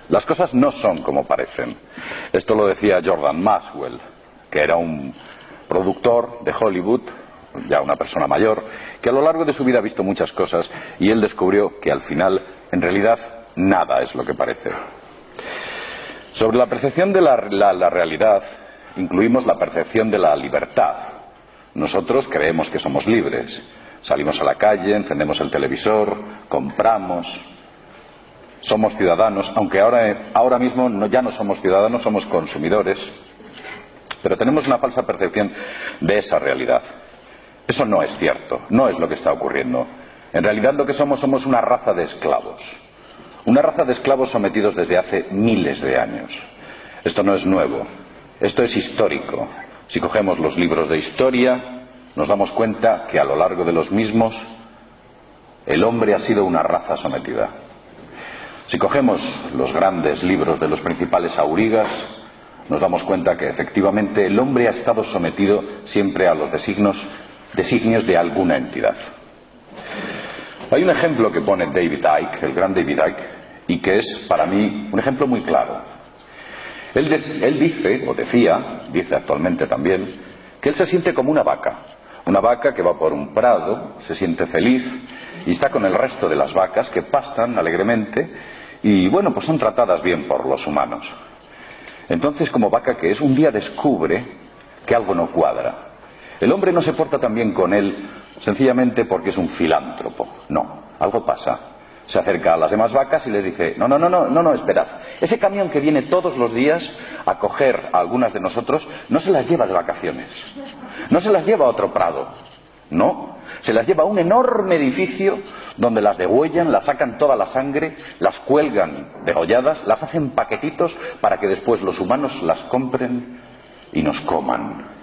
Las cosas no son como parecen. Esto lo decía Jordan Maxwell, que era un productor de Hollywood, ya una persona mayor, que a lo largo de su vida ha visto muchas cosas y él descubrió que al final, en realidad, nada es lo que parece. Sobre la percepción de la realidad, incluimos la percepción de la libertad. Nosotros creemos que somos libres. Salimos a la calle, encendemos el televisor, compramos, somos ciudadanos, aunque ahora mismo ya no somos ciudadanos, somos consumidores. Pero tenemos una falsa percepción de esa realidad. Eso no es cierto, no es lo que está ocurriendo. En realidad lo que somos una raza de esclavos. Una raza de esclavos sometidos desde hace miles de años. Esto no es nuevo, esto es histórico. Si cogemos los libros de historia, nos damos cuenta que a lo largo de los mismos el hombre ha sido una raza sometida. Si cogemos los grandes libros de los principales aurigas, nos damos cuenta que efectivamente el hombre ha estado sometido siempre a los designios de alguna entidad. Hay un ejemplo que pone David Icke, el gran David Icke, y que es para mí un ejemplo muy claro. Él dice actualmente también, que él se siente como una vaca que va por un prado, se siente feliz y está con el resto de las vacas que pastan alegremente y bueno, pues son tratadas bien por los humanos. Entonces, como vaca que es, un día descubre que algo no cuadra. El hombre no se porta tan bien con él sencillamente porque es un filántropo. No, algo pasa. Se acerca a las demás vacas y les dice, no, esperad. Ese camión que viene todos los días a coger a algunas de nosotros, no se las lleva de vacaciones. No se las lleva a otro prado. No, se las lleva a un enorme edificio donde las degüellan, las sacan toda la sangre, las cuelgan degolladas, las hacen paquetitos para que después los humanos las compren y nos coman.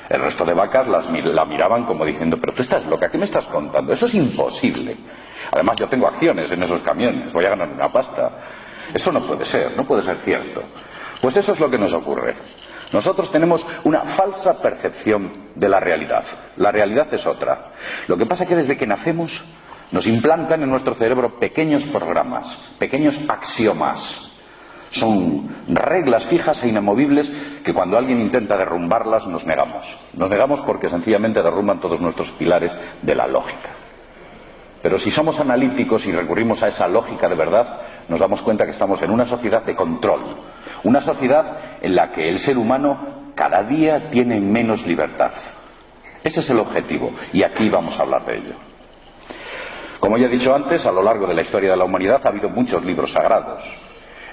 El resto de vacas la miraban como diciendo, pero tú estás loca, ¿qué me estás contando? Eso es imposible. Además yo tengo acciones en esos camiones, voy a ganar una pasta. Eso no puede ser cierto. Pues eso es lo que nos ocurre. Nosotros tenemos una falsa percepción de la realidad. La realidad es otra. Lo que pasa es que desde que nacemos nos implantan en nuestro cerebro pequeños programas, pequeños axiomas. Son reglas fijas e inamovibles que cuando alguien intenta derrumbarlas nos negamos. Nos negamos porque sencillamente derrumban todos nuestros pilares de la lógica. Pero si somos analíticos y recurrimos a esa lógica de verdad, nos damos cuenta que estamos en una sociedad de control. Una sociedad en la que el ser humano cada día tiene menos libertad. Ese es el objetivo y aquí vamos a hablar de ello. Como ya he dicho antes, a lo largo de la historia de la humanidad ha habido muchos libros sagrados.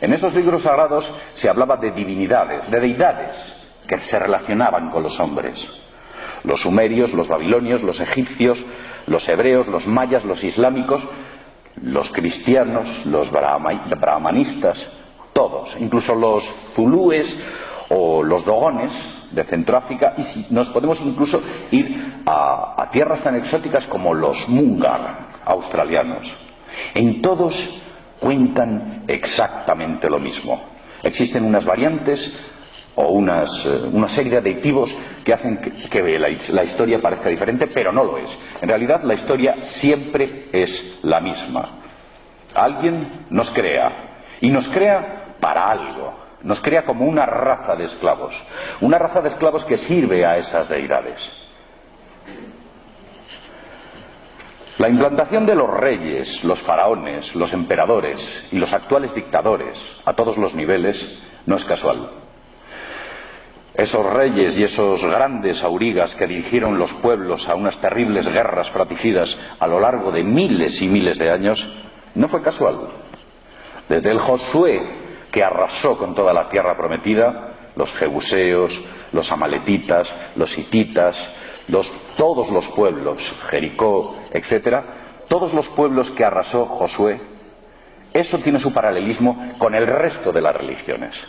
En esos libros sagrados se hablaba de divinidades, de deidades que se relacionaban con los hombres. Los sumerios, los babilonios, los egipcios, los hebreos, los mayas, los islámicos, los cristianos, los brahmanistas, todos, incluso los zulúes o los dogones de Centroáfrica, y si nos podemos incluso ir a tierras tan exóticas como los Mungar australianos. En todos cuentan exactamente lo mismo. Existen unas variantes o una serie de aditivos que hacen que la historia parezca diferente, pero no lo es. En realidad la historia siempre es la misma. Alguien nos crea, y nos crea para algo. Nos crea como una raza de esclavos que sirve a esas deidades. La implantación de los reyes, los faraones, los emperadores y los actuales dictadores a todos los niveles no es casual. Esos reyes y esos grandes aurigas que dirigieron los pueblos a unas terribles guerras fratricidas a lo largo de miles y miles de años, no fue casual. Desde el Josué, que arrasó con toda la tierra prometida, los jebuseos, los amaletitas, los hititas, todos los pueblos, Jericó, etcétera, todos los pueblos que arrasó Josué, eso tiene su paralelismo con el resto de las religiones.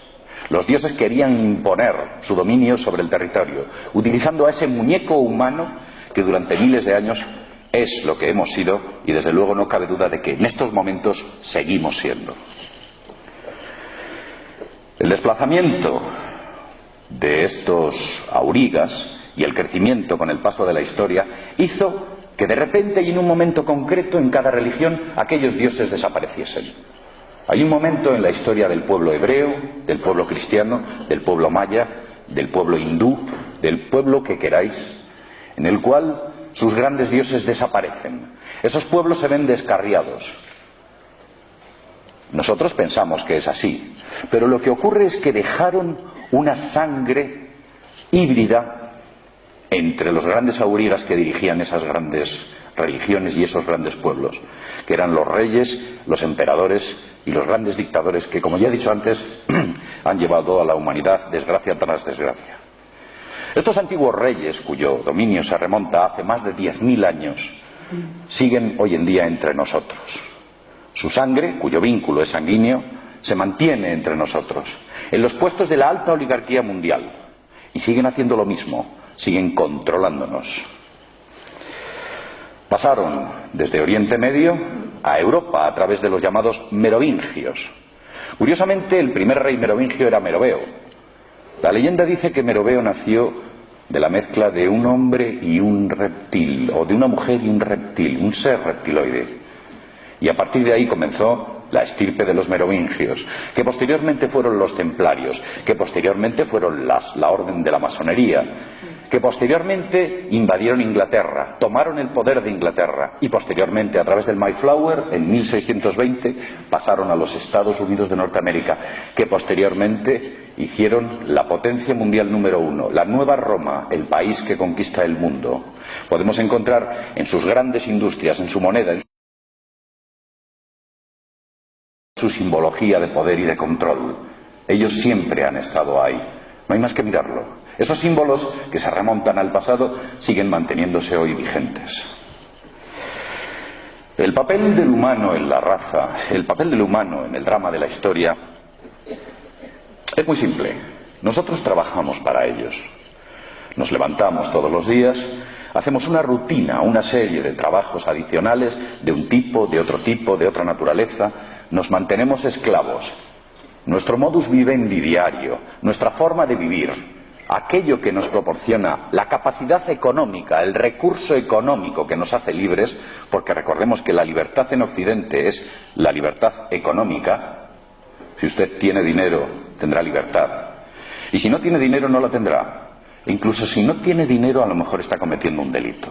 Los dioses querían imponer su dominio sobre el territorio, utilizando a ese muñeco humano que durante miles de años es lo que hemos sido y desde luego no cabe duda de que en estos momentos seguimos siendo. El desplazamiento de estos aurigas y el crecimiento con el paso de la historia hizo que de repente y en un momento concreto en cada religión aquellos dioses desapareciesen. Hay un momento en la historia del pueblo hebreo, del pueblo cristiano, del pueblo maya, del pueblo hindú, del pueblo que queráis, en el cual sus grandes dioses desaparecen. Esos pueblos se ven descarriados. Nosotros pensamos que es así, pero lo que ocurre es que dejaron una sangre híbrida entre los grandes aurigas que dirigían esas grandes religiones y esos grandes pueblos, que eran los reyes, los emperadores y los grandes dictadores que, como ya he dicho antes, han llevado a la humanidad desgracia tras desgracia. Estos antiguos reyes, cuyo dominio se remonta hace más de 10.000 años, siguen hoy en día entre nosotros. Su sangre, cuyo vínculo es sanguíneo, se mantiene entre nosotros, en los puestos de la alta oligarquía mundial, y siguen haciendo lo mismo, siguen controlándonos. Pasaron desde Oriente Medio a Europa a través de los llamados merovingios. Curiosamente, el primer rey merovingio era Meroveo. La leyenda dice que Meroveo nació de la mezcla de un hombre y un reptil, o de una mujer y un reptil, un ser reptiloide. Y a partir de ahí comenzó la estirpe de los merovingios, que posteriormente fueron los templarios, que posteriormente fueron la orden de la masonería, que posteriormente invadieron Inglaterra, tomaron el poder de Inglaterra y posteriormente, a través del Mayflower, en 1620, pasaron a los Estados Unidos de Norteamérica, que posteriormente hicieron la potencia mundial número 1, la nueva Roma, el país que conquista el mundo. Podemos encontrar en sus grandes industrias, en su moneda, en su simbología de poder y de control. Ellos siempre han estado ahí, no hay más que mirarlo. Esos símbolos que se remontan al pasado siguen manteniéndose hoy vigentes. El papel del humano en la raza, el papel del humano en el drama de la historia, es muy simple. Nosotros trabajamos para ellos. Nos levantamos todos los días, hacemos una rutina, una serie de trabajos adicionales de un tipo, de otro tipo, de otra naturaleza. Nos mantenemos esclavos. Nuestro modus vivendi diario, nuestra forma de vivir, aquello que nos proporciona la capacidad económica, el recurso económico que nos hace libres, porque recordemos que la libertad en Occidente es la libertad económica. Si usted tiene dinero, tendrá libertad. Y si no tiene dinero, no la tendrá. E incluso si no tiene dinero, a lo mejor está cometiendo un delito.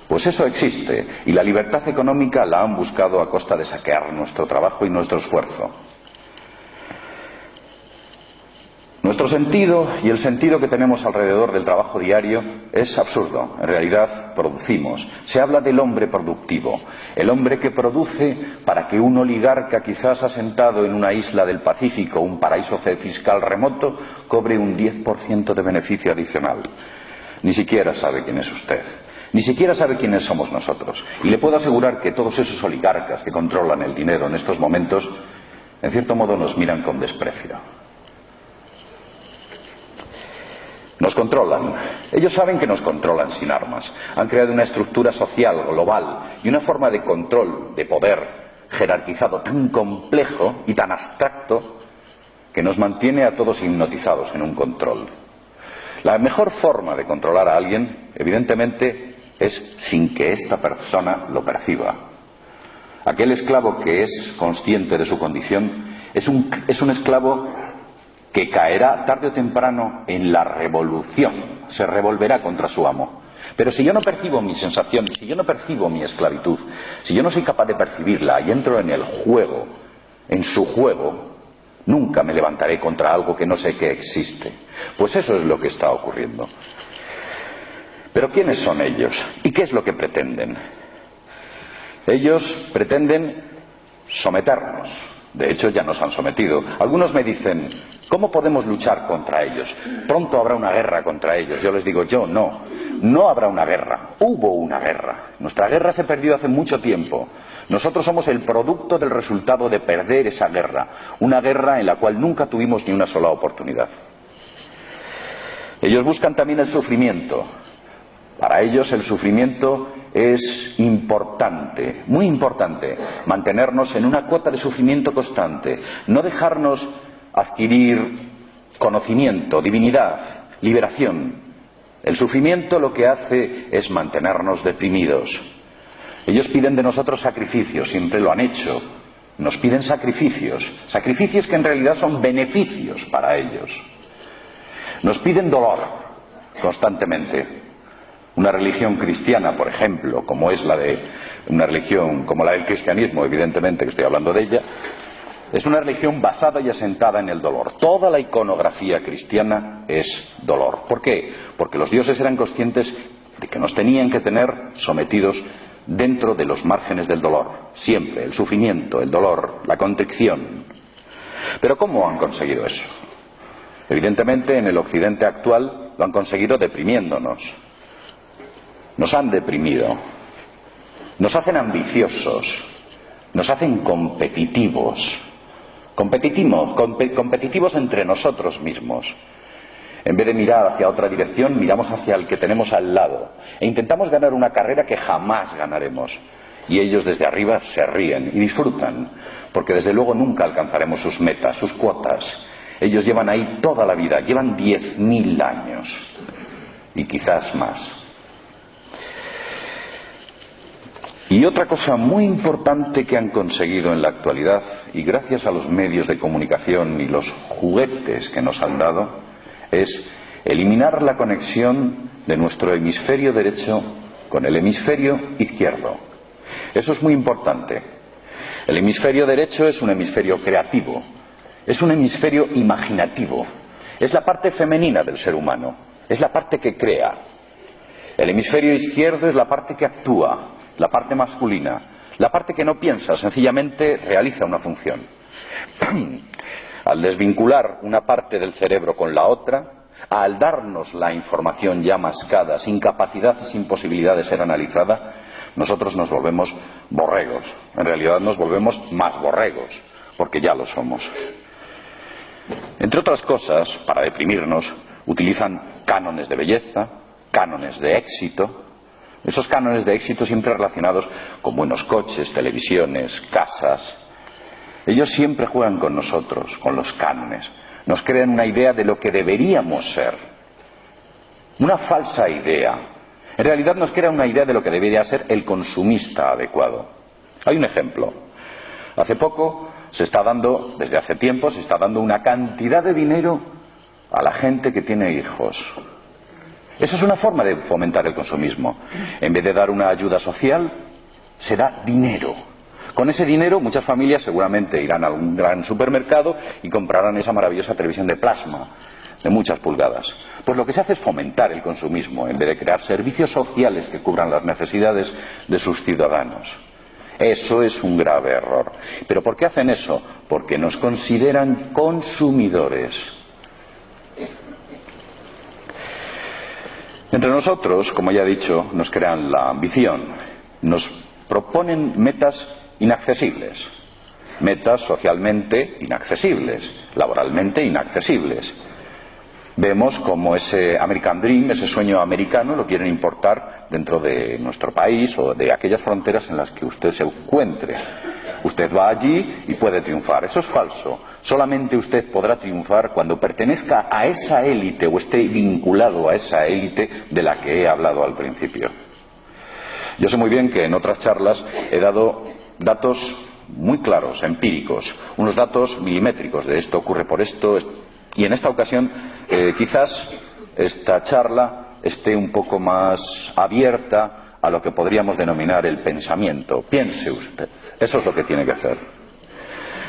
Pues eso existe, y la libertad económica la han buscado a costa de saquear nuestro trabajo y nuestro esfuerzo. Nuestro sentido y el sentido que tenemos alrededor del trabajo diario es absurdo. En realidad producimos. Se habla del hombre productivo, el hombre que produce para que un oligarca quizás asentado en una isla del Pacífico, un paraíso fiscal remoto, cobre un 10% de beneficio adicional. Ni siquiera sabe quién es usted. Ni siquiera sabe quiénes somos nosotros. Y le puedo asegurar que todos esos oligarcas que controlan el dinero en estos momentos, en cierto modo nos miran con desprecio. Nos controlan. Ellos saben que nos controlan sin armas. Han creado una estructura social global y una forma de control, de poder jerarquizado tan complejo y tan abstracto que nos mantiene a todos hipnotizados en un control. La mejor forma de controlar a alguien, evidentemente, es sin que esta persona lo perciba. Aquel esclavo que es consciente de su condición es un esclavo que caerá tarde o temprano en la revolución, se revolverá contra su amo. Pero si yo no percibo mi sensación, si yo no percibo mi esclavitud, si yo no soy capaz de percibirla y entro en el juego, en su juego, nunca me levantaré contra algo que no sé que existe. Pues eso es lo que está ocurriendo. Pero ¿quiénes son ellos? ¿Y qué es lo que pretenden? Ellos pretenden someternos. De hecho, ya nos han sometido. Algunos me dicen, ¿cómo podemos luchar contra ellos? Pronto habrá una guerra contra ellos. Yo les digo, no habrá una guerra. Hubo una guerra. Nuestra guerra se perdió hace mucho tiempo. Nosotros somos el producto del resultado de perder esa guerra. Una guerra en la cual nunca tuvimos ni una sola oportunidad. Ellos buscan también el sufrimiento. Para ellos el sufrimiento es importante, muy importante, mantenernos en una cuota de sufrimiento constante, no dejarnos adquirir conocimiento, divinidad, liberación. El sufrimiento lo que hace es mantenernos deprimidos. Ellos piden de nosotros sacrificios, siempre lo han hecho. nos piden sacrificios, sacrificios que en realidad son beneficios para ellos. Nos piden dolor constantemente. Una religión cristiana, por ejemplo, como es la de una religión como la del cristianismo, evidentemente que estoy hablando de ella, es una religión basada y asentada en el dolor. Toda la iconografía cristiana es dolor. ¿Por qué? Porque los dioses eran conscientes de que nos tenían que tener sometidos dentro de los márgenes del dolor. Siempre, el sufrimiento, el dolor, la contrición. Pero ¿cómo han conseguido eso? Evidentemente, en el occidente actual lo han conseguido deprimiéndonos. Nos han deprimido. Nos hacen ambiciosos. Nos hacen competitivos. Competitivos entre nosotros mismos. En vez de mirar hacia otra dirección, miramos hacia el que tenemos al lado. E intentamos ganar una carrera que jamás ganaremos. Y ellos desde arriba se ríen y disfrutan, porque desde luego nunca alcanzaremos sus metas, sus cuotas. Ellos llevan ahí toda la vida, llevan 10.000 años. Y quizás más. Y otra cosa muy importante que han conseguido en la actualidad, y gracias a los medios de comunicación y los juguetes que nos han dado, es eliminar la conexión de nuestro hemisferio derecho con el hemisferio izquierdo. Eso es muy importante. El hemisferio derecho es un hemisferio creativo, es un hemisferio imaginativo, es la parte femenina del ser humano, es la parte que crea. El hemisferio izquierdo es la parte que actúa, la parte masculina, la parte que no piensa, sencillamente realiza una función. Al desvincular una parte del cerebro con la otra, al darnos la información ya mascada, sin capacidad y sin posibilidad de ser analizada, nosotros nos volvemos borregos. En realidad nos volvemos más borregos, porque ya lo somos. Entre otras cosas, para deprimirnos, utilizan cánones de belleza, cánones de éxito. Esos cánones de éxito siempre relacionados con buenos coches, televisiones, casas. Ellos siempre juegan con nosotros, con los cánones. Nos crean una idea de lo que deberíamos ser. Una falsa idea. En realidad nos crean una idea de lo que debería ser el consumista adecuado. Hay un ejemplo. Hace poco se está dando, desde hace tiempo, se está dando una cantidad de dinero a la gente que tiene hijos. Eso es una forma de fomentar el consumismo. En vez de dar una ayuda social, se da dinero. Con ese dinero muchas familias seguramente irán a un gran supermercado y comprarán esa maravillosa televisión de plasma, de muchas pulgadas. Pues lo que se hace es fomentar el consumismo, en vez de crear servicios sociales que cubran las necesidades de sus ciudadanos. Eso es un grave error. ¿Pero por qué hacen eso? Porque nos consideran consumidores. Entre nosotros, como ya he dicho, nos crean la ambición, nos proponen metas inaccesibles, metas socialmente inaccesibles, laboralmente inaccesibles. Vemos como ese American Dream, ese sueño americano, lo quieren importar dentro de nuestro país o de aquellas fronteras en las que usted se encuentre. Usted va allí y puede triunfar. Eso es falso. Solamente usted podrá triunfar cuando pertenezca a esa élite o esté vinculado a esa élite de la que he hablado al principio. Yo sé muy bien que en otras charlas he dado datos muy claros, empíricos, unos datos milimétricos de esto ocurre por esto, y en esta ocasión quizás esta charla esté un poco más abierta a lo que podríamos denominar el pensamiento. Piense usted, eso es lo que tiene que hacer.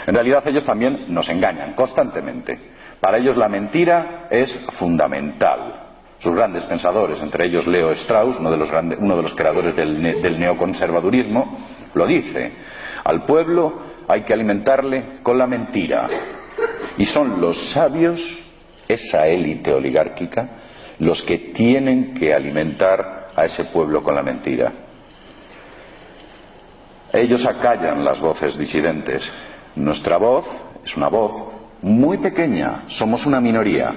En realidad ellos también nos engañan constantemente. Para ellos la mentira es fundamental. Sus grandes pensadores, entre ellos Leo Strauss, uno de los creadores del neoconservadurismo, lo dice: al pueblo hay que alimentarle con la mentira. Y son los sabios, esa élite oligárquica, los que tienen que alimentar a ese pueblo con la mentira. Ellos acallan las voces disidentes. Nuestra voz es una voz muy pequeña, somos una minoría.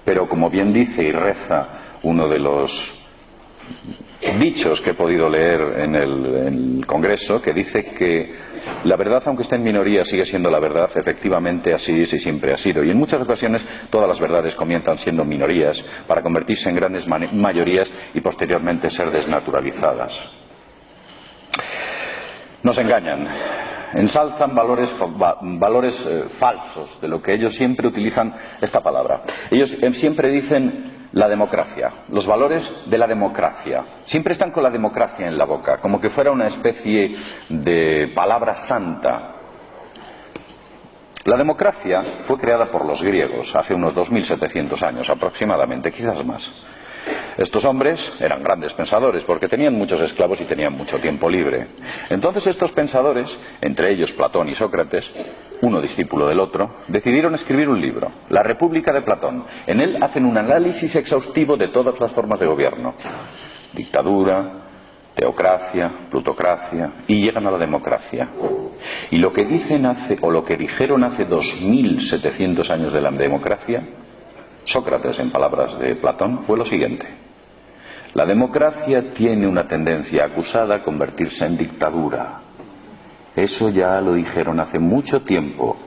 Pero como bien dice y reza uno de los dichos que he podido leer en el Congreso, que dice que la verdad, aunque esté en minoría, sigue siendo la verdad. Efectivamente, así es y siempre ha sido. Y en muchas ocasiones todas las verdades comienzan siendo minorías para convertirse en grandes mayorías y posteriormente ser desnaturalizadas. Nos engañan. ensalzan valores falsos, de lo que ellos siempre utilizan esta palabra. Ellos siempre dicen la democracia, los valores de la democracia. Siempre están con la democracia en la boca, como que fuera una especie de palabra santa. La democracia fue creada por los griegos hace unos 2700 años aproximadamente, quizás más. Estos hombres eran grandes pensadores porque tenían muchos esclavos y tenían mucho tiempo libre. Entonces estos pensadores, entre ellos Platón y Sócrates, uno discípulo del otro, decidieron escribir un libro, La República de Platón. En él hacen un análisis exhaustivo de todas las formas de gobierno: dictadura, teocracia, plutocracia, y llegan a la democracia. Y lo que dijeron hace 2700 años de la democracia, Sócrates, en palabras de Platón, fue lo siguiente: la democracia tiene una tendencia acusada a convertirse en dictadura. Eso ya lo dijeron hace mucho tiempo,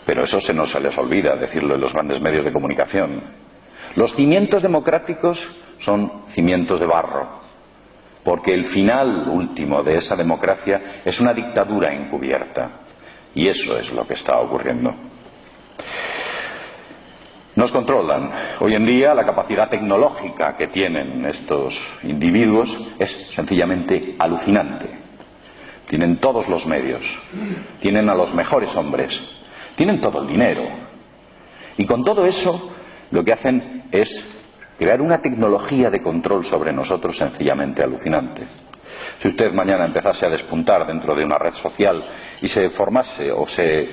pero eso se les olvida decirlo en los grandes medios de comunicación. Los cimientos democráticos son cimientos de barro, porque el final último de esa democracia es una dictadura encubierta, y eso es lo que está ocurriendo. Nos controlan. Hoy en día la capacidad tecnológica que tienen estos individuos es sencillamente alucinante. Tienen todos los medios, tienen a los mejores hombres, tienen todo el dinero. Y con todo eso lo que hacen es crear una tecnología de control sobre nosotros sencillamente alucinante. Si usted mañana empezase a despuntar dentro de una red social y se formase o se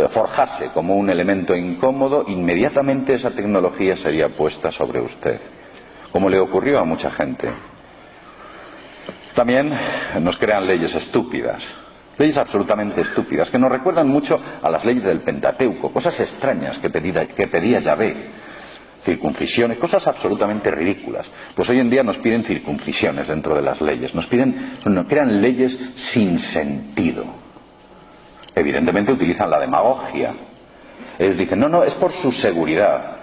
forjase como un elemento incómodo, inmediatamente esa tecnología sería puesta sobre usted, como le ocurrió a mucha gente. También nos crean leyes estúpidas, leyes absolutamente estúpidas, que nos recuerdan mucho a las leyes del Pentateuco, cosas extrañas que pedía Yahvé. Circuncisiones, cosas absolutamente ridículas. Pues hoy en día nos piden circuncisiones dentro de las leyes, nos crean leyes sin sentido. Evidentemente utilizan la demagogia. Ellos dicen, no, es por su seguridad.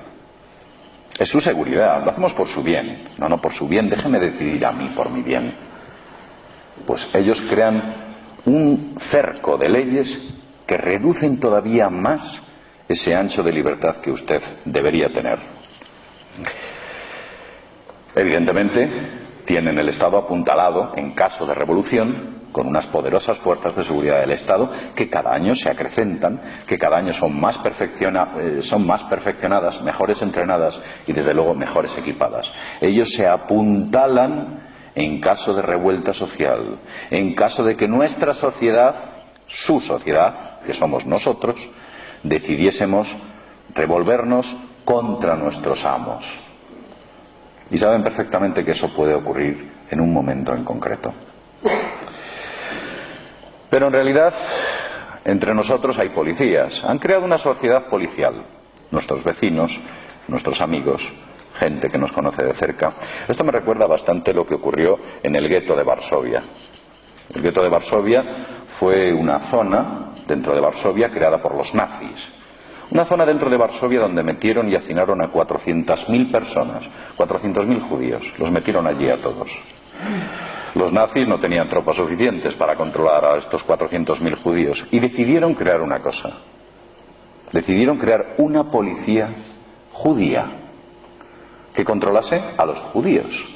Es su seguridad, lo hacemos por su bien. No, por su bien, déjeme decidir a mí por mi bien. Pues ellos crean un cerco de leyes que reducen todavía más ese ancho de libertad que usted debería tener. Evidentemente, tienen el Estado apuntalado en caso de revolución con unas poderosas fuerzas de seguridad del Estado que cada año se acrecentan, que cada año son más perfeccionadas, mejores entrenadas y desde luego mejores equipadas. Ellos se apuntalan en caso de revuelta social, en caso de que nuestra sociedad, su sociedad, que somos nosotros, decidiésemos revolvernos contra nuestros amos. Y saben perfectamente que eso puede ocurrir en un momento en concreto. Pero en realidad, entre nosotros hay policías. Han creado una sociedad policial. Nuestros vecinos, nuestros amigos, gente que nos conoce de cerca. Esto me recuerda bastante lo que ocurrió en el gueto de Varsovia. El gueto de Varsovia fue una zona dentro de Varsovia creada por los nazis. Una zona dentro de Varsovia donde metieron y hacinaron a 400.000 personas, 400.000 judíos. Los metieron allí a todos. Los nazis no tenían tropas suficientes para controlar a estos 400.000 judíos y decidieron crear una cosa. Decidieron crear una policía judía que controlase a los judíos.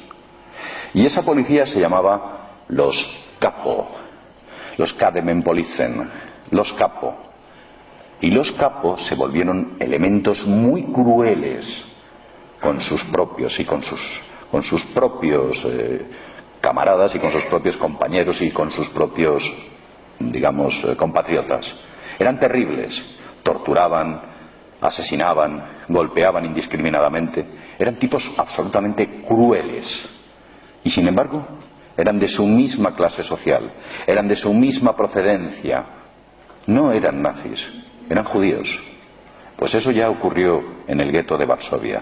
Y esa policía se llamaba los Kapo, los Kademenpolizen, los Kapo. Y los capos se volvieron elementos muy crueles con sus propios camaradas y con sus propios compañeros y con sus propios, digamos, compatriotas. Eran terribles, torturaban, asesinaban, golpeaban indiscriminadamente. Eran tipos absolutamente crueles. Y sin embargo, eran de su misma clase social, eran de su misma procedencia. No eran nazis. Eran judíos. Pues eso ya ocurrió en el gueto de Varsovia.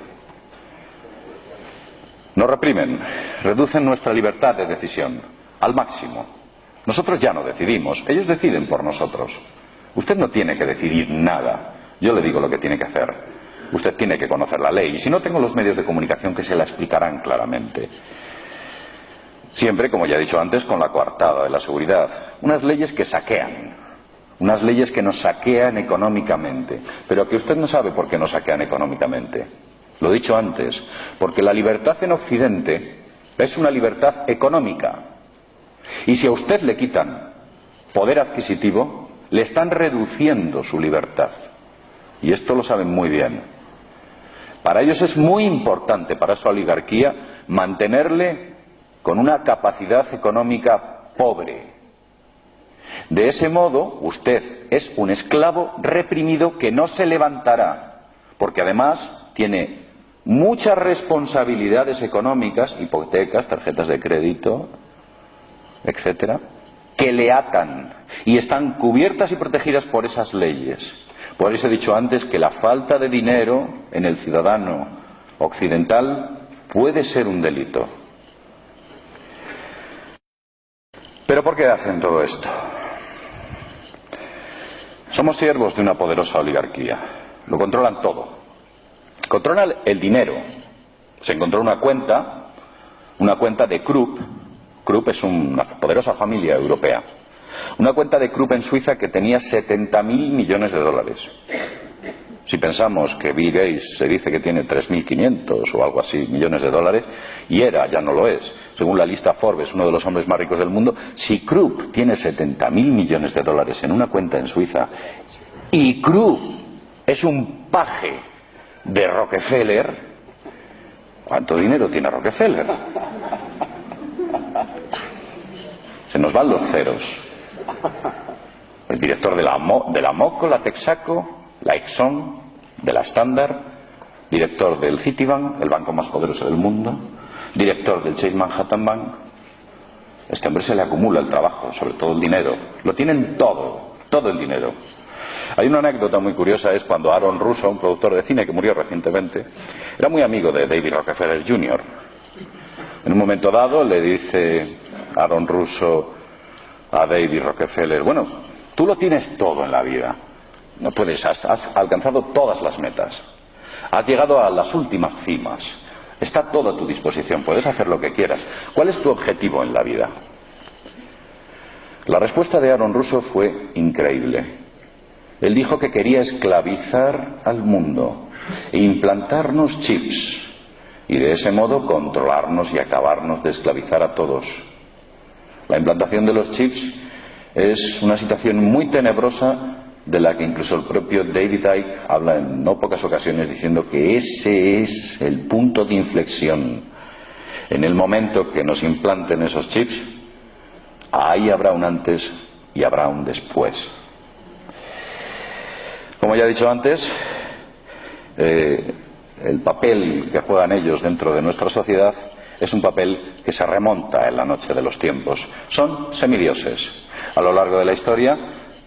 Nos reprimen, reducen nuestra libertad de decisión al máximo. Nosotros ya no decidimos, ellos deciden por nosotros. Usted no tiene que decidir nada. Yo le digo lo que tiene que hacer. Usted tiene que conocer la ley. Y si no, tengo los medios de comunicación que se la explicarán claramente. Siempre, como ya he dicho antes, con la coartada de la seguridad. Unas leyes que saquean, unas leyes que nos saquean económicamente. Pero que usted no sabe por qué nos saquean económicamente. Lo he dicho antes, porque la libertad en Occidente es una libertad económica. Y si a usted le quitan poder adquisitivo, le están reduciendo su libertad. Y esto lo saben muy bien. Para ellos es muy importante, para su oligarquía, mantenerle con una capacidad económica pobre. De ese modo, usted es un esclavo reprimido que no se levantará, porque además tiene muchas responsabilidades económicas, hipotecas, tarjetas de crédito, etcétera, que le atan y están cubiertas y protegidas por esas leyes. Por eso he dicho antes que la falta de dinero en el ciudadano occidental puede ser un delito. ¿Pero por qué hacen todo esto? Somos siervos de una poderosa oligarquía. Lo controlan todo. Controlan el dinero. Se encontró una cuenta de Krupp. Krupp es una poderosa familia europea. Una cuenta de Krupp en Suiza que tenía 70.000 millones de dólares. Si pensamos que Bill Gates se dice que tiene 3.500 o algo así millones de dólares, y ya no lo es, según la lista Forbes, uno de los hombres más ricos del mundo, si Krupp tiene 70.000 millones de dólares en una cuenta en Suiza, y Krupp es un paje de Rockefeller, ¿cuánto dinero tiene Rockefeller? Se nos van los ceros. El director de la Moco, la Texaco, la Exxon, de la Standard, director del Citibank, el banco más poderoso del mundo, director del Chase Manhattan Bank. Este hombre se le acumula el trabajo, sobre todo el dinero. Lo tienen todo el dinero. Hay una anécdota muy curiosa, es cuando Aaron Russo, un productor de cine que murió recientemente, era muy amigo de David Rockefeller Jr. En un momento dado le dice Aaron Russo a David Rockefeller: bueno, tú lo tienes todo en la vida. No puedes, has alcanzado todas las metas. Has llegado a las últimas cimas. Está todo a tu disposición, puedes hacer lo que quieras. ¿Cuál es tu objetivo en la vida? La respuesta de Aaron Russo fue increíble. Él dijo que quería esclavizar al mundo e implantarnos chips y de ese modo controlarnos y acabarnos de esclavizar a todos. La implantación de los chips es una situación muy tenebrosa de la que incluso el propio David Icke habla en no pocas ocasiones, diciendo que ese es el punto de inflexión. En el momento que nos implanten esos chips, ahí habrá un antes y habrá un después. Como ya he dicho antes, el papel que juegan ellos dentro de nuestra sociedad es un papel que se remonta en la noche de los tiempos. Son semidioses. A lo largo de la historia,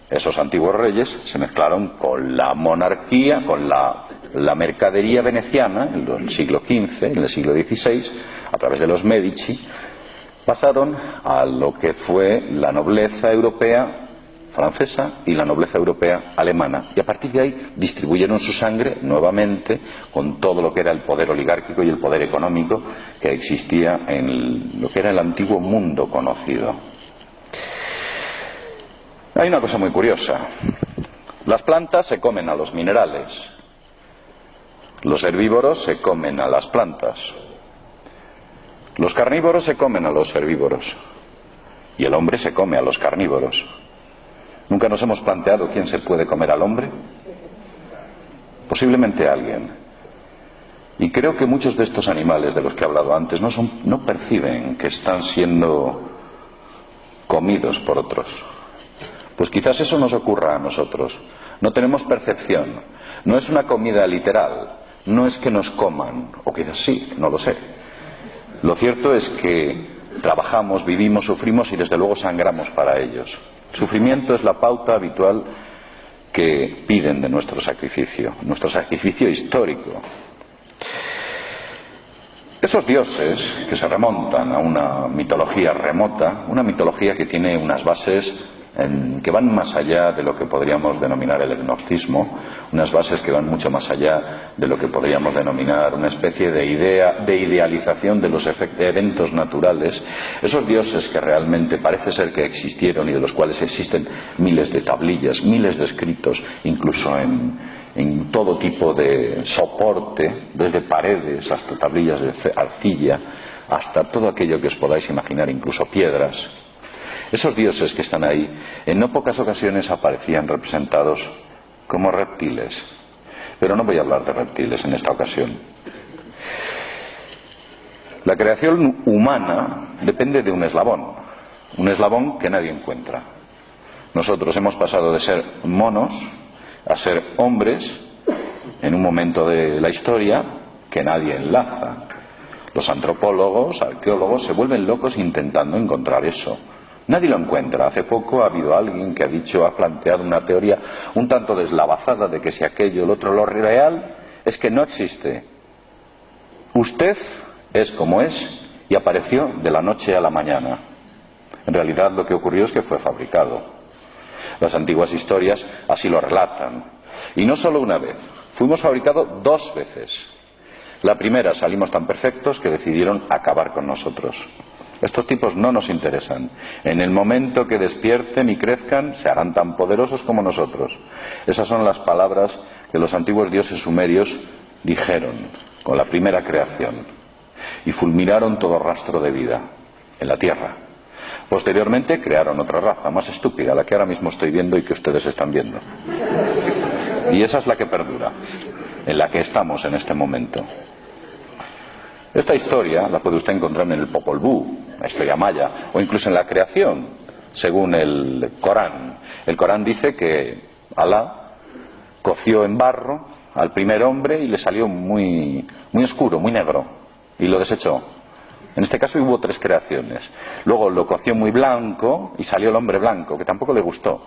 esos antiguos reyes se mezclaron con la monarquía, con la mercadería veneciana en el siglo XV, en el siglo XVI, a través de los Medici, pasaron a lo que fue la nobleza europea francesa y la nobleza europea alemana, y a partir de ahí distribuyeron su sangre nuevamente con todo lo que era el poder oligárquico y el poder económico que existía en lo que era el antiguo mundo conocido. Hay una cosa muy curiosa. Las plantas se comen a los minerales, los herbívoros se comen a las plantas, los carnívoros se comen a los herbívoros y el hombre se come a los carnívoros. ¿Nunca nos hemos planteado quién se puede comer al hombre? Posiblemente alguien. Y creo que muchos de estos animales de los que he hablado antes no perciben que están siendo comidos por otros. Pues quizás eso nos ocurra a nosotros. No tenemos percepción. No es una comida literal. No es que nos coman. O quizás sí, no lo sé. Lo cierto es que trabajamos, vivimos, sufrimos y desde luego sangramos para ellos. El sufrimiento es la pauta habitual que piden de nuestro sacrificio histórico. Esos dioses que se remontan a una mitología remota, una mitología que tiene unas bases que van más allá de lo que podríamos denominar el gnosticismo, unas bases que van mucho más allá de lo que podríamos denominar una especie de idea de idealización de los eventos naturales, esos dioses que realmente parece ser que existieron y de los cuales existen miles de tablillas, miles de escritos, incluso en todo tipo de soporte, desde paredes hasta tablillas de arcilla, hasta todo aquello que os podáis imaginar, incluso piedras. Esos dioses que están ahí, en no pocas ocasiones aparecían representados como reptiles. Pero no voy a hablar de reptiles en esta ocasión. La creación humana depende de un eslabón que nadie encuentra. Nosotros hemos pasado de ser monos a ser hombres en un momento de la historia que nadie enlaza. Los antropólogos, arqueólogos se vuelven locos intentando encontrar eso. Nadie lo encuentra. Hace poco ha habido alguien que ha planteado una teoría un tanto deslavazada de que si aquello, el otro, lo real es que no existe. Usted es como es y apareció de la noche a la mañana. En realidad lo que ocurrió es que fue fabricado. Las antiguas historias así lo relatan. Y no solo una vez. Fuimos fabricados 2 veces. La primera salimos tan perfectos que decidieron acabar con nosotros. Estos tipos no nos interesan. En el momento que despierten y crezcan, se harán tan poderosos como nosotros. Esas son las palabras que los antiguos dioses sumerios dijeron con la primera creación. Y fulminaron todo rastro de vida en la tierra. Posteriormente crearon otra raza, más estúpida, la que ahora mismo estoy viendo y que ustedes están viendo. Y esa es la que perdura, en la que estamos en este momento. Esta historia la puede usted encontrar en el Popol Vuh, la historia maya, o incluso en la creación, según el Corán. El Corán dice que Alá coció en barro al primer hombre y le salió muy oscuro, muy negro, y lo desechó. En este caso hubo 3 creaciones. Luego lo coció muy blanco y salió el hombre blanco, que tampoco le gustó.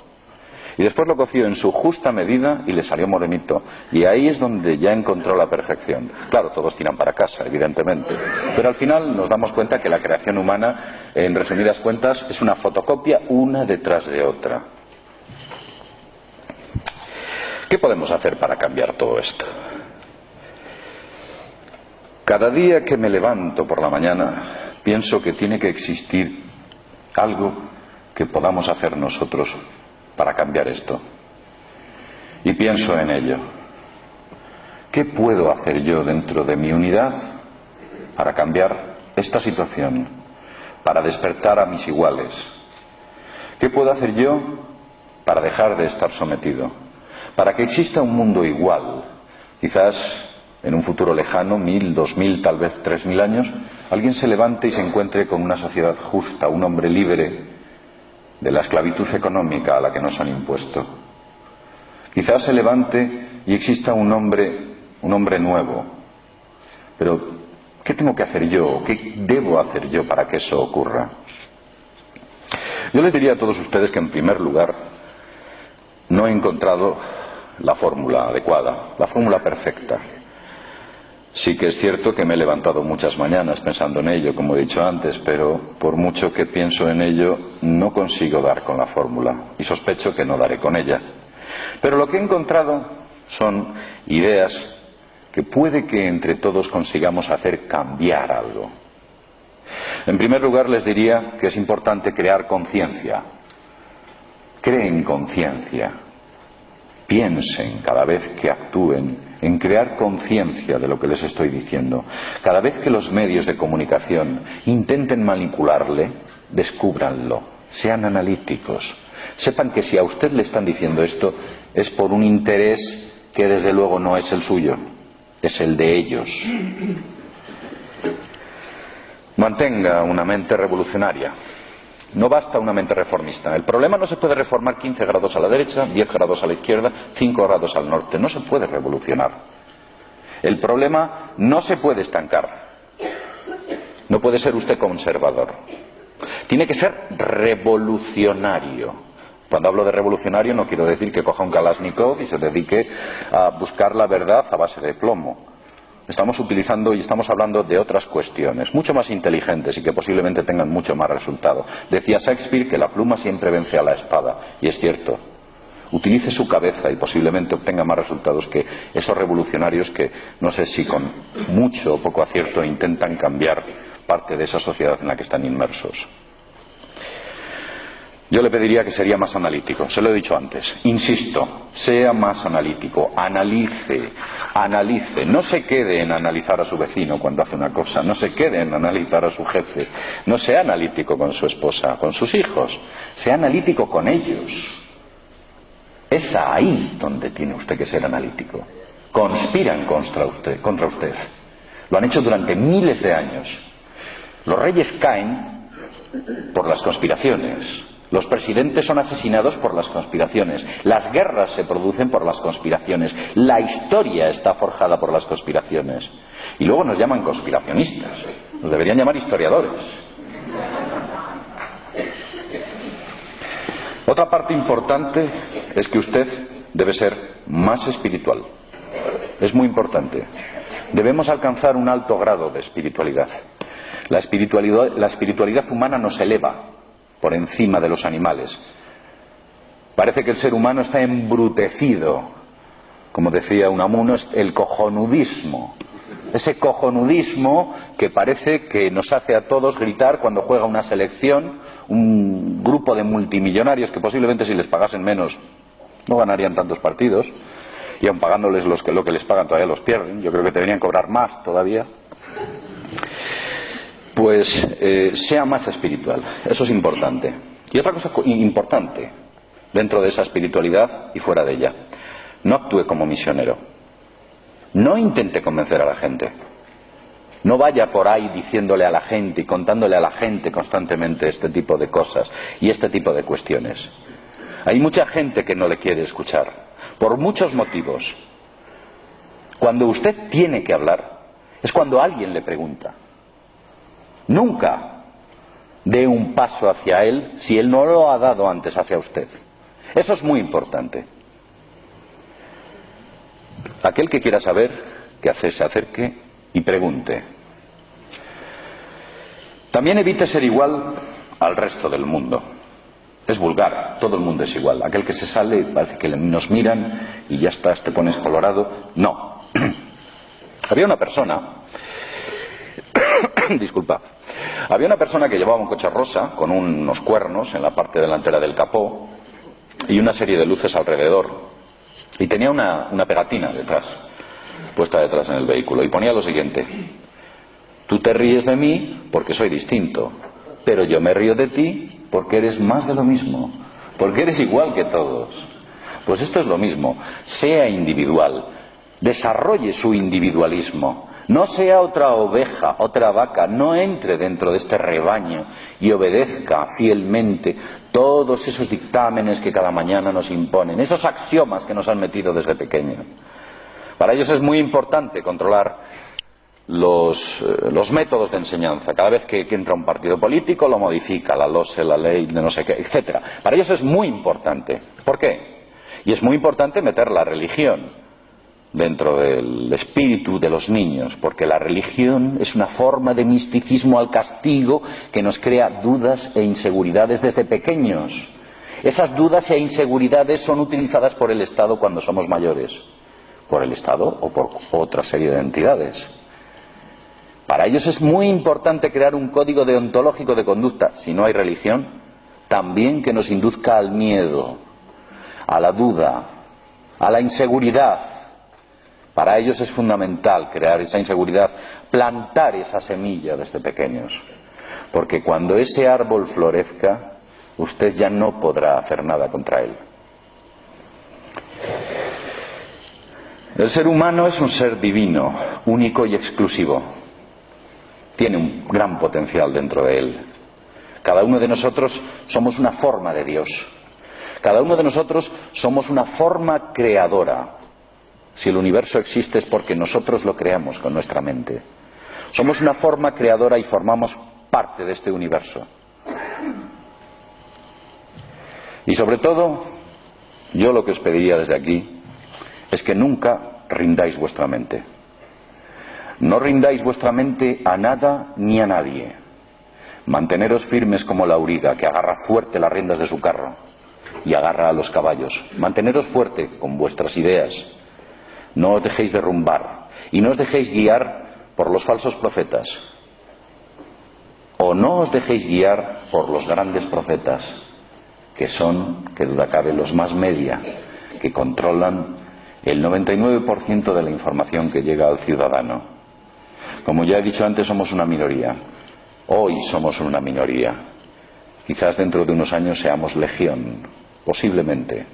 Y después lo coció en su justa medida y le salió morenito. Y ahí es donde ya encontró la perfección. Claro, todos tiran para casa, evidentemente. Pero al final nos damos cuenta que la creación humana, en resumidas cuentas, es una fotocopia una detrás de otra. ¿Qué podemos hacer para cambiar todo esto? Cada día que me levanto por la mañana, pienso que tiene que existir algo que podamos hacer nosotros para cambiar esto. Y pienso en ello. ¿Qué puedo hacer yo dentro de mi unidad para cambiar esta situación? Para despertar a mis iguales. ¿Qué puedo hacer yo para dejar de estar sometido? Para que exista un mundo igual. Quizás en un futuro lejano, 1000, 2000, tal vez 3000 años, alguien se levante y se encuentre con una sociedad justa, un hombre libre de la esclavitud económica a la que nos han impuesto. Quizás se levante y exista un hombre nuevo. Pero, ¿qué tengo que hacer yo? ¿Qué debo hacer yo para que eso ocurra? Yo les diría a todos ustedes que, en primer lugar, no he encontrado la fórmula adecuada, la fórmula perfecta. Sí que es cierto que me he levantado muchas mañanas pensando en ello, como he dicho antes, pero por mucho que pienso en ello, no consigo dar con la fórmula y sospecho que no daré con ella. Pero lo que he encontrado son ideas que puede que entre todos consigamos hacer cambiar algo. En primer lugar, les diría que es importante crear conciencia. Creen conciencia. Piensen cada vez que actúen en crear conciencia de lo que les estoy diciendo. Cada vez que los medios de comunicación intenten manipularle, descúbranlo, sean analíticos. Sepan que si a usted le están diciendo esto es por un interés que desde luego no es el suyo, es el de ellos. Mantenga una mente revolucionaria. No basta una mente reformista. El problema no se puede reformar 15 grados a la derecha, 10 grados a la izquierda, 5 grados al norte. No se puede revolucionar. El problema no se puede estancar. No puede ser usted conservador. Tiene que ser revolucionario. Cuando hablo de revolucionario no quiero decir que coja un Kalashnikov y se dedique a buscar la verdad a base de plomo. estamos utilizando y estamos hablando de otras cuestiones, mucho más inteligentes y que posiblemente tengan mucho más resultado. Decía Shakespeare que la pluma siempre vence a la espada, y es cierto. Utilice su cabeza y posiblemente obtenga más resultados que esos revolucionarios que, no sé si con mucho o poco acierto, intentan cambiar parte de esa sociedad en la que están inmersos. Yo le pediría que sería más analítico, se lo he dicho antes, insisto, sea más analítico, analice, no se quede en analizar a su vecino cuando hace una cosa, no se quede en analizar a su jefe, no sea analítico con su esposa, con sus hijos, sea analítico con ellos. Es ahí donde tiene usted que ser analítico. Conspiran contra usted. Lo han hecho durante miles de años. Los reyes caen por las conspiraciones. Los presidentes son asesinados por las conspiraciones. Las guerras se producen por las conspiraciones. La historia está forjada por las conspiraciones. Y luego nos llaman conspiracionistas. Nos deberían llamar historiadores. Otra parte importante es que usted debe ser más espiritual. Es muy importante. Debemos alcanzar un alto grado de espiritualidad. La espiritualidad humana nos eleva por encima de los animales. Parece que el ser humano está embrutecido. Como decía Unamuno, es el cojonudismo. Ese cojonudismo que parece que nos hace a todos gritar cuando juega una selección, un grupo de multimillonarios que posiblemente si les pagasen menos no ganarían tantos partidos, y aun pagándoles lo que les pagan todavía los pierden. Yo creo que deberían cobrar más todavía. Pues sea más espiritual, eso es importante. Y otra cosa importante dentro de esa espiritualidad y fuera de ella, no actúe como misionero. No intente convencer a la gente. No vaya por ahí diciéndole a la gente y contándole a la gente constantemente este tipo de cosas y este tipo de cuestiones. Hay mucha gente que no le quiere escuchar, por muchos motivos. Cuando usted tiene que hablar, es cuando alguien le pregunta. Nunca dé un paso hacia él si él no lo ha dado antes hacia usted. Eso es muy importante. Aquel que quiera saber, que se acerque y pregunte. También evite ser igual al resto del mundo. Es vulgar, todo el mundo es igual. Aquel que se sale, parece que nos miran y ya está, te pones colorado. No. Había una persona, disculpa, había una persona que llevaba un coche rosa con unos cuernos en la parte delantera del capó y una serie de luces alrededor. Y tenía una pegatina detrás, puesta detrás en el vehículo, y ponía lo siguiente: tú te ríes de mí porque soy distinto, pero yo me río de ti porque eres más de lo mismo, porque eres igual que todos. Pues esto es lo mismo, sea individual, desarrolle su individualismo, no sea otra oveja, otra vaca, no entre dentro de este rebaño y obedezca fielmente todos esos dictámenes que cada mañana nos imponen, esos axiomas que nos han metido desde pequeño. Para ellos es muy importante controlar los métodos de enseñanza. Cada vez que entra un partido político lo modifica, la LOSE, la ley de no sé qué, etcétera. Para ellos es muy importante. ¿Por qué? Y es muy importante meter la religión dentro del espíritu de los niños, porque la religión es una forma de misticismo al castigo que nos crea dudas e inseguridades desde pequeños. Esas dudas e inseguridades son utilizadas por el Estado cuando somos mayores, por el Estado o por otra serie de entidades. Para ellos es muy importante crear un código deontológico de conducta, si no hay religión, también que nos induzca al miedo, a la duda, a la inseguridad. Para ellos es fundamental crear esa inseguridad, plantar esa semilla desde pequeños, porque cuando ese árbol florezca, usted ya no podrá hacer nada contra él. El ser humano es un ser divino, único y exclusivo. Tiene un gran potencial dentro de él. Cada uno de nosotros somos una forma de Dios. Cada uno de nosotros somos una forma creadora. Si el universo existe es porque nosotros lo creamos con nuestra mente. Somos una forma creadora y formamos parte de este universo. Y sobre todo, yo lo que os pediría desde aquí es que nunca rindáis vuestra mente. No rindáis vuestra mente a nada ni a nadie. Manteneros firmes como la auriga, que agarra fuerte las riendas de su carro y agarra a los caballos. Manteneros fuerte con vuestras ideas. No os dejéis derrumbar y no os dejéis guiar por los falsos profetas. O no os dejéis guiar por los grandes profetas, que son, que duda cabe, los más media, que controlan el 99% de la información que llega al ciudadano. Como ya he dicho antes, somos una minoría. Hoy somos una minoría. Quizás dentro de unos años seamos legión, posiblemente.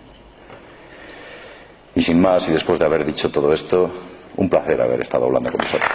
Y sin más, y después de haber dicho todo esto, un placer haber estado hablando con vosotros.